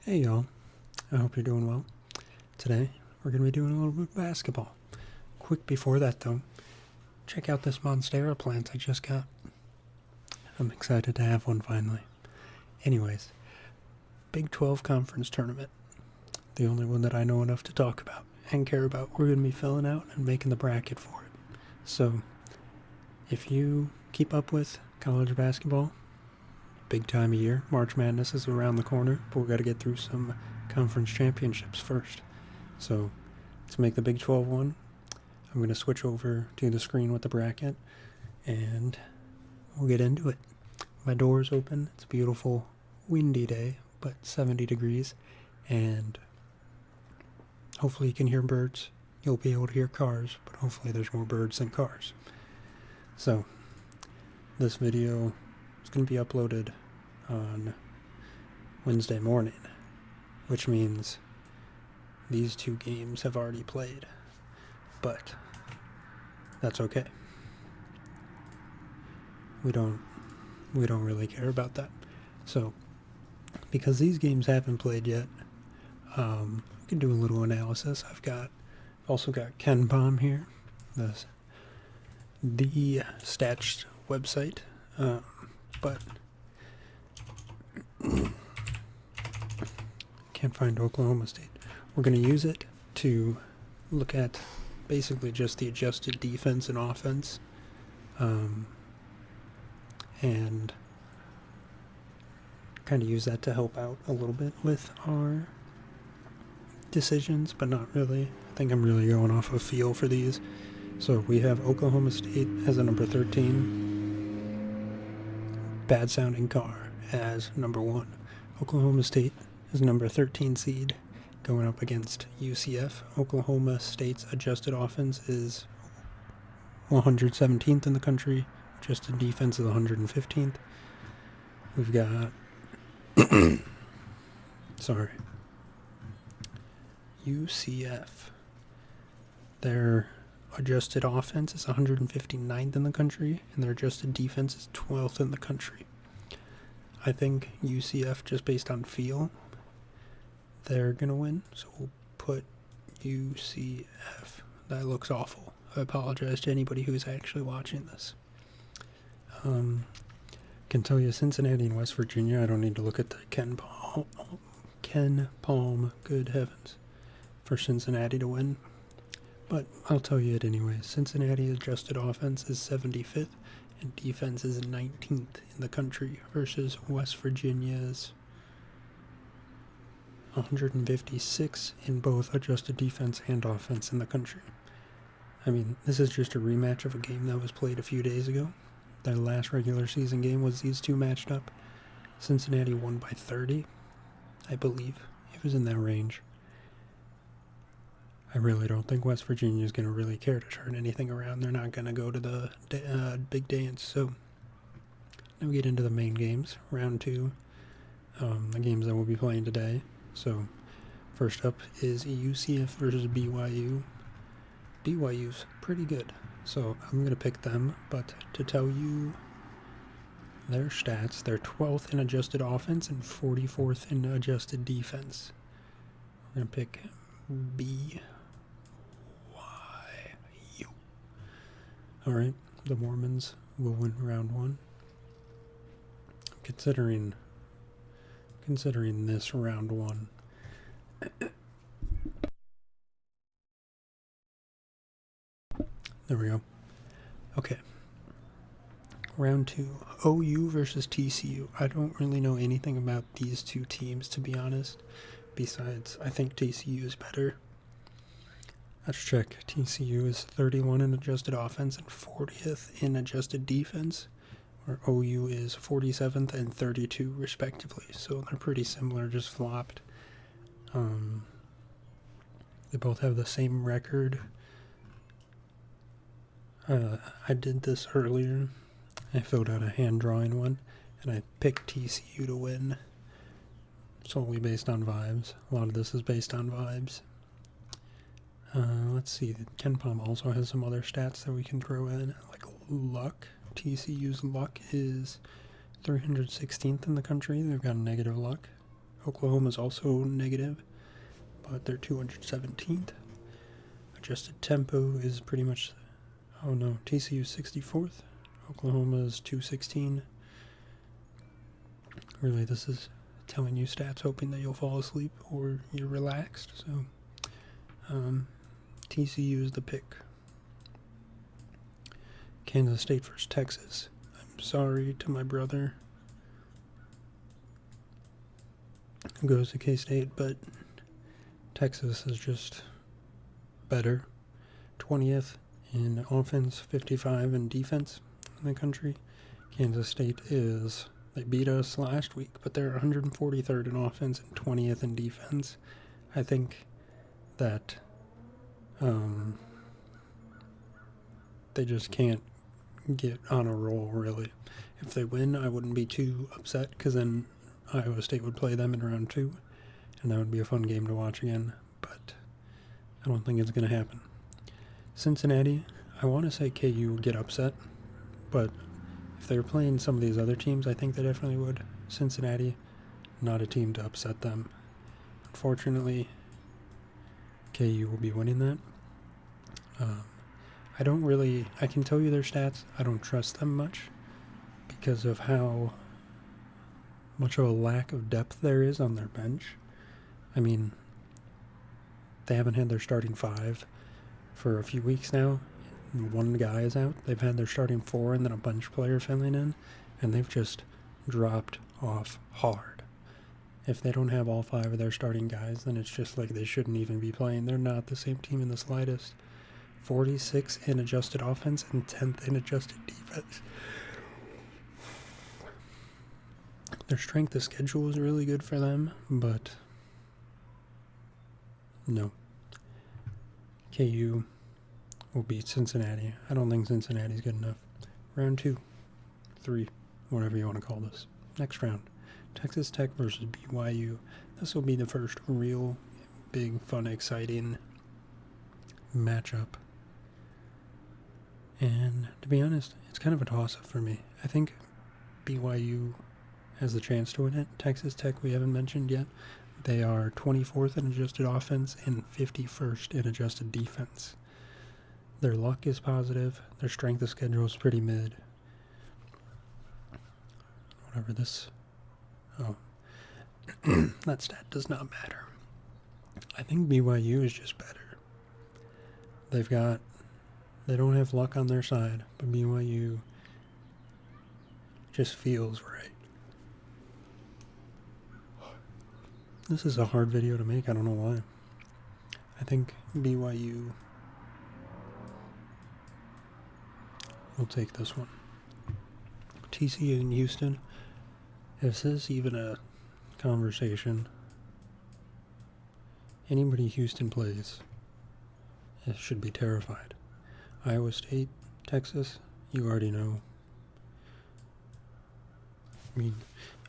Hey y'all, I hope you're doing well. Today, we're going to be doing a little bit of basketball. Quick before that though, check out this Monstera plant I just got. I'm excited to have one finally. Anyways, Big 12 Conference Tournament. The only one that I know enough to talk about and care about. We're going to be filling out and making the bracket for it. So, if you keep up with college basketball, big time of year. March Madness is around the corner, but we got to get through some conference championships first. So, to make the Big 12 one, I'm going to switch over to the screen with the bracket, and we'll get into it. My door's open. It's a beautiful, windy day, but 70 degrees, and hopefully you can hear birds. You'll be able to hear cars, but hopefully there's more birds than cars. So, this video is going to be uploaded on Wednesday morning, which means these two games have already played, but that's okay. We don't really care about that. So, because these games haven't played yet, we can do a little analysis. I've also got KenPom here, the Stats website, but can't find Oklahoma State. We're going to use it to look at basically just the adjusted defense and offense, and kind of use that to help out a little bit with our decisions, but not really. I think I'm really going off of feel for these. So we have Oklahoma State as a number 13, bad sounding car as number 1. Oklahoma State is number 13 seed going up against UCF. Oklahoma State's adjusted offense is 117th in the country. Adjusted defense is 115th. We've got UCF. Their adjusted offense is 159th in the country, and their adjusted defense is 12th in the country. I think UCF, just based on feel, they're going to win, so we'll put UCF. That looks awful. I apologize to anybody who's actually watching this. Can tell you Cincinnati and West Virginia, I don't need to look at the KenPom, good heavens, for Cincinnati to win. But I'll tell you it anyways. Cincinnati's adjusted offense is 75th and defense is 19th in the country versus West Virginia's 156 in both adjusted defense and offense in the country. I mean, this is just a rematch of a game that was played a few days ago. Their last regular season game was these two matched up. Cincinnati won by 30, I believe. It was in that range. I really don't think West Virginia is going to really care to turn anything around. They're not going to go to the big dance. So now we get into the main games, round 2, the games that we'll be playing today. So first up is UCF versus BYU. BYU's pretty good, so I'm going to pick them, but to tell you their stats, they're 12th in adjusted offense and 44th in adjusted defense. We're going to pick BYU. Alright, the Mormons will win round 1. Considering this round 1. There we go. Okay. Round 2. OU versus TCU. I don't really know anything about these two teams, to be honest. Besides, I think TCU is better. Let's check. TCU is 31 in adjusted offense and 40th in adjusted defense, where OU is 47th and 32 respectively. So they're pretty similar, just flopped. They both have the same record. I did this earlier. I filled out a hand drawing one, and I picked TCU to win solely based on vibes. A lot of this is based on vibes. Let's see. KenPom also has some other stats that we can throw in, like luck. TCU's luck is 316th in the country. They've got negative luck. Oklahoma's also negative, but they're 217th. Adjusted tempo is pretty much, oh no, TCU's 64th. Oklahoma's 216. Really, this is telling you stats, hoping that you'll fall asleep or you're relaxed. So, TCU is the pick. Kansas State versus Texas. I'm sorry to my brother who goes to K-State, but Texas is just better. 20th in offense, 55 in defense in the country. Kansas State they beat us last week, but they're 143rd in offense and 20th in defense. I think that they just can't get on a roll, really. If they win, I wouldn't be too upset, because then Iowa State would play them in round 2, and that would be a fun game to watch again, but I don't think it's going to happen. Cincinnati, I want to say KU would get upset, but if they were playing some of these other teams, I think they definitely would. Cincinnati, not a team to upset them. Unfortunately, KU will be winning that. I can tell you their stats. I don't trust them much because of how much of a lack of depth there is on their bench. I mean, they haven't had their starting 5 for a few weeks now. One guy is out. They've had their starting 4 and then a bench player filling in, and they've just dropped off hard. If they don't have all 5 of their starting guys, then it's just like they shouldn't even be playing. They're not the same team in the slightest. 46 in adjusted offense and 10th in adjusted defense. Their strength of schedule is really good for them, but no. KU will beat Cincinnati. I don't think Cincinnati's good enough. Round 2, 3, whatever you want to call this. Next round, Texas Tech versus BYU. This will be the first real big, fun, exciting matchup. And to be honest, it's kind of a toss-up for me. I think BYU has the chance to win it. Texas Tech, we haven't mentioned yet. They are 24th in adjusted offense and 51st in adjusted defense. Their luck is positive. Their strength of schedule is pretty mid. Whatever this... Oh. That stat does not matter. I think BYU is just better. They don't have luck on their side, but BYU just feels right. This is a hard video to make. I don't know why. I think BYU will take this one. TCU in Houston. Is this even a conversation? Anybody Houston plays should be terrified. Iowa State, Texas, you already know. I mean,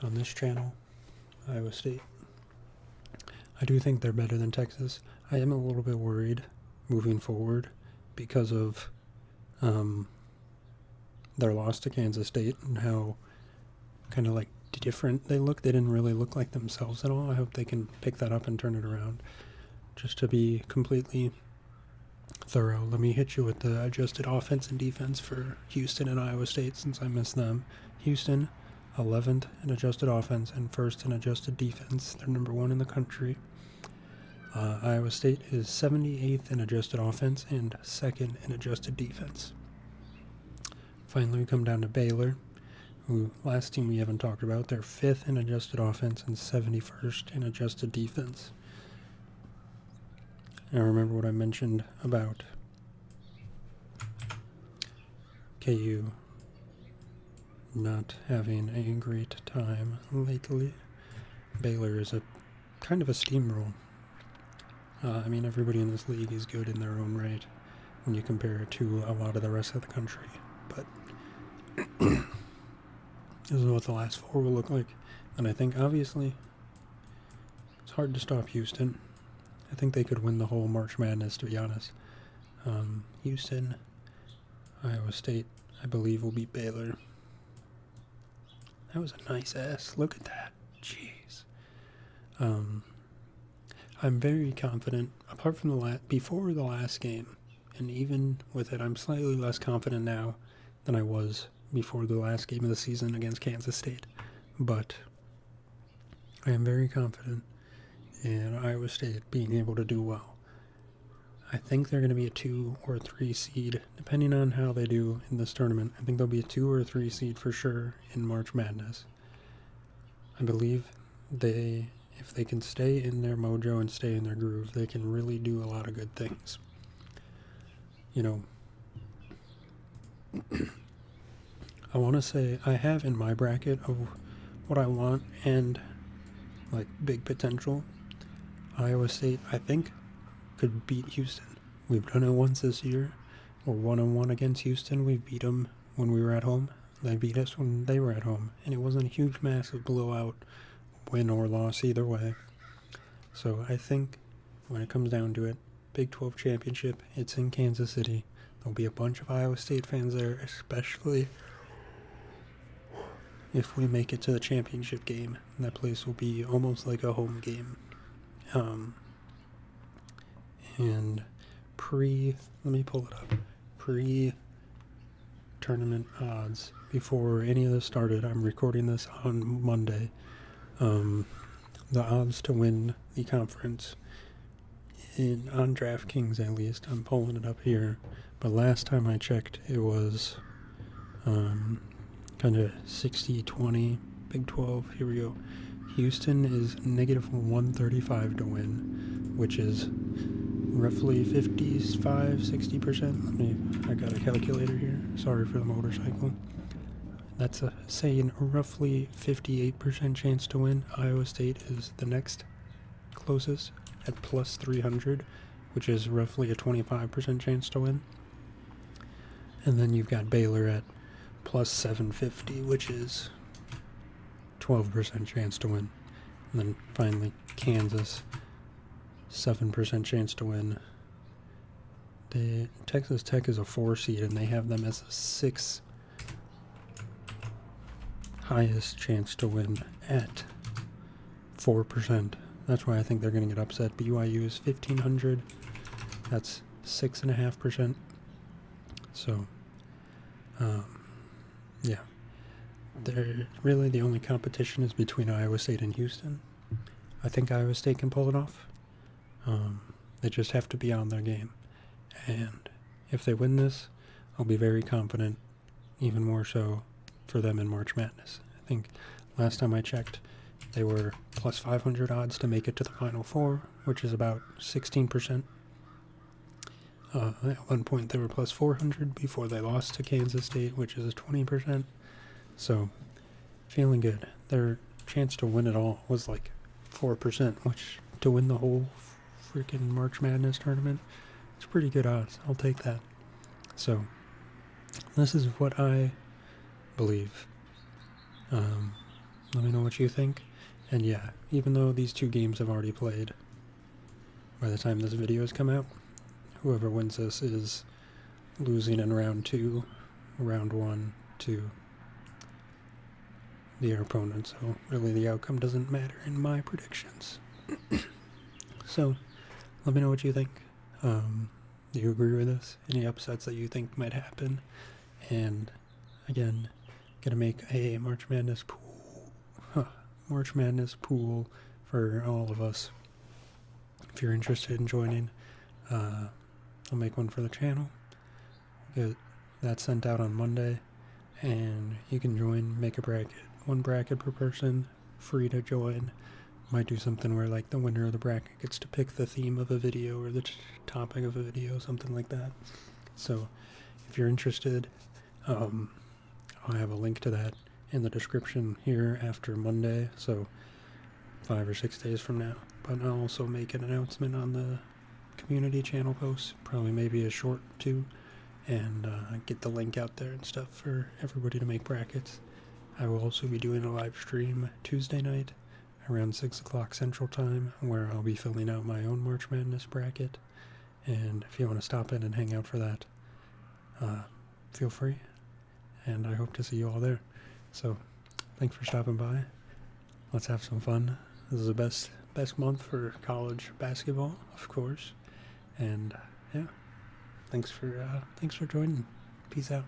on this channel, Iowa State. I do think they're better than Texas. I am a little bit worried moving forward because of their loss to Kansas State and how kind of like different they look. They didn't really look like themselves at all. I hope they can pick that up and turn it around. Just to be completely thorough, let me hit you with the adjusted offense and defense for Houston and Iowa State since I missed them. Houston, 11th in adjusted offense and 1st in adjusted defense. They're number 1 in the country. Iowa State is 78th in adjusted offense and 2nd in adjusted defense. Finally, we come down to Baylor, who last team we haven't talked about. They're 5th in adjusted offense and 71st in adjusted defense. Now remember what I mentioned about KU not having a great time lately. Baylor is a kind of a steamroll. I mean, everybody in this league is good in their own right when you compare it to a lot of the rest of the country. But this is what the last 4 will look like. And I think, obviously, it's hard to stop Houston. I think they could win the whole March Madness, to be honest. Houston, Iowa State, I believe, will beat Baylor. That was a nice ass. Look at that. Jeez. I'm very confident, apart from before the last game, and even with it, I'm slightly less confident now than I was before the last game of the season against Kansas State. But I am very confident in Iowa State being able to do well. I think they're going to be a 2 or 3 seed, depending on how they do in this tournament. I think they'll be a 2 or 3 seed for sure in March Madness. I believe if they can stay in their mojo and stay in their groove, they can really do a lot of good things. You know, I want to say I have in my bracket of what I want and like big potential. Iowa State, I think, could beat Houston. We've done it once this year. We're 1-1 against Houston. We beat them when we were at home. They beat us when they were at home. And it wasn't a huge, massive blowout, win or loss either way. So I think when it comes down to it, Big 12 championship, it's in Kansas City. There'll be a bunch of Iowa State fans there, especially if we make it to the championship game. That place will be almost like a home game. And let me pull it up, pre-tournament odds, before any of this started, I'm recording this on Monday, the odds to win the conference, on DraftKings at least, I'm pulling it up here, but last time I checked, it was kind of 60-20, Big 12, here we go. Houston is -135 to win, which is roughly 55-60%. I got a calculator here. Sorry for the motorcycle. That's saying roughly 58% chance to win. Iowa State is the next closest at +300, which is roughly a 25% chance to win. And then you've got Baylor at +750, which is 12% chance to win. And then finally Kansas, 7% chance to win. Texas Tech is a 4 seed, and they have them as a 6th highest chance to win at 4%. That's why I think they're going to get upset. BYU is 1,500. That's 6.5%. So, yeah. Really the only competition is between Iowa State and Houston. I think Iowa State can pull it off. They just have to be on their game. And if they win this, I'll be very confident, even more so for them in March Madness. I think last time I checked, they were +500 odds to make it to the Final Four, which is about 16%. At one point they were +400 before they lost to Kansas State, which is 20%. So, feeling good. Their chance to win it all was like 4%, which to win the whole freaking March Madness tournament, it's pretty good odds. I'll take that. So, this is what I believe. Let me know what you think. And yeah, even though these 2 games have already played, by the time this video has come out, whoever wins this is losing in round 2, round 1 to their opponent. So really the outcome doesn't matter in my predictions. So let me know what you think. Do you agree with this? Any upsets that you think might happen? And again, gonna make a March Madness pool for all of us. If you're interested in joining, I'll make one for the channel. Get that sent out on Monday, and you can join, make a bracket. 1 bracket per person, free to join. Might do something where like the winner of the bracket gets to pick the theme of a video or the topic of a video, something like that. So if you're interested, I'll have a link to that in the description here after Monday, so 5 or 6 days from now. But I'll also make an announcement on the community channel post, probably maybe a short too, and get the link out there and stuff for everybody to make brackets. I will also be doing a live stream Tuesday night around 6 o'clock Central Time, where I'll be filling out my own March Madness bracket. And if you want to stop in and hang out for that, feel free. And I hope to see you all there. So, thanks for stopping by. Let's have some fun. This is the best month for college basketball, of course. And yeah, thanks for joining. Peace out.